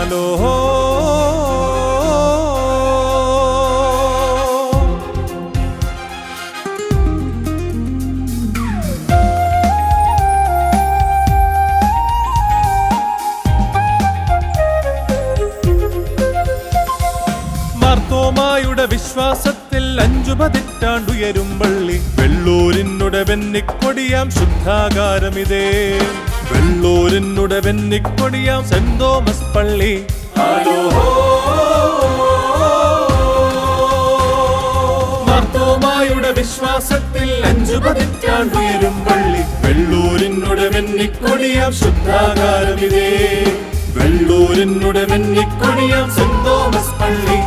hello മാർത്തോമായുടെ വിശ്വാസത്തിൽ 5 പതിറ്റാണ്ടുയരും പള്ളി വെള്ളൂരിനുടെ വെന്നിക്കൊടിയാം ശുദ്ധാകാരമിതേ വെള്ളൂരിനുടെ വെന്നിക്കൊടിയാം saint Thomas പള്ളി മാർത്തോമായുടെ വിശ്വാസത്തിൽ 5 പതിറ്റാണ്ടുയരും പള്ളി വെള്ളൂരിനുടെ വെന്നിക്കൊടിയാം ശുദ്ധാകാരമിതേ വെള്ളൂരിനുടെ വെന്നിക്കൊടിയാം സെന്റ് തോമസ് പള്ളി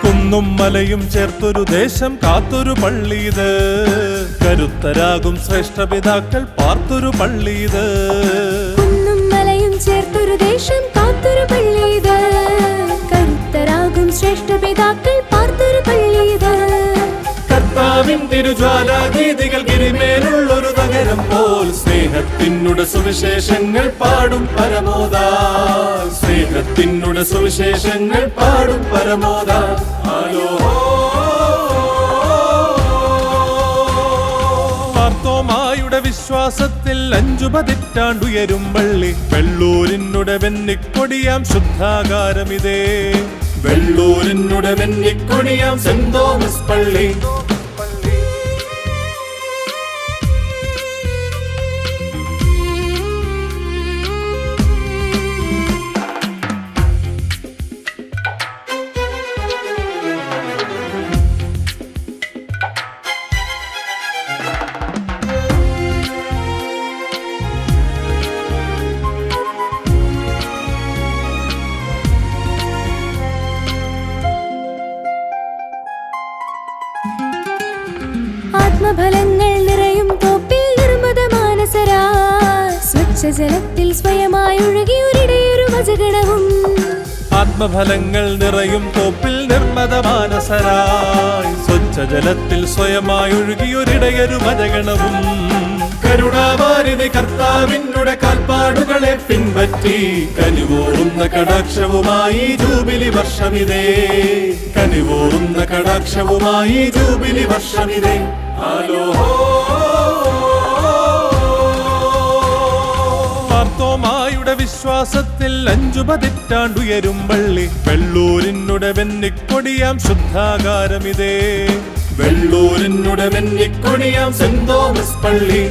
കുന്നും മലയും ചേർത്തൊരു ദേശം കാത്തൊരു പള്ളിയത് കരുത്തരാകും ശ്രേഷ്ഠ പിതാക്കൾ പാർത്തൊരു പള്ളിയത് കുന്നും മലയും ചേർത്തൊരു ദേശം കാത്തൊരു പള്ളിയത് കരുത്തരാകും ശ്രേഷ്ഠ പിതാക്കൾ പാർത്തൊരു പള്ളിയത് കർത്താവിൻ തിരുജ്വാലാഗീതികൾ ഗിരിമേലുള്ളൊരു നഗരം പോൽ സ്നേഹത്തിനുടെ സുവിശേഷങ്ങൾ പാടും പരമോദാ സ്നേഹത്തിനുടെ സുവിശേഷങ്ങൾ പാടും പരമോദാ മാർത്തോമായുടെ വിശ്വാസത്തിൽ 5 പതിറ്റാണ്ടുയരും പള്ളി വെള്ളൂരിനുടെ വെന്നിക്കൊടിയാം ശുദ്ധാകാരമിതേ വെള്ളൂരിനുടെ വെന്നിക്കൊടിയാം സെന്റ് തോമസ് പള്ളി ആത്മഫലങ്ങൾ നിറയും തോപ്പിൽ നിർമ്മത മാനസരാ സ്വച്ഛജലത്തിൽ സ്വയമായി ഒഴുകിയൊരിടയൊരു വചഗണവും ആത്മഫലങ്ങൾ നിറയും തോപ്പിൽ നിർമ്മത മാനസരായി സ്വച്ഛജലത്തിൽ സ്വയമായി ഒഴുകിയൊരിടയൊരു വചഗണവും കരുണാവാരിധി കർത്താവിനുടെ കാൽപ്പാടുകളെ പിൻപറ്റി കനിവോറുന്ന കടാക്ഷവുമായി ജൂബിലി വർഷമിതേ കനിവോറുന്ന കടാക്ഷവുമായി ജൂബിലി വർഷമിതേ മാർത്തോമായുടെ വിശ്വാസത്തിൽ 5 പതിറ്റാണ്ടുയരും പള്ളി വെള്ളൂരിനുടെ വെന്നിക്കൊടിയാം ശുദ്ധാകാരമിതേ വെള്ളൂരിനുടെ വെന്നിക്കൊടിയാം സെന്റ് തോമസ് പള്ളി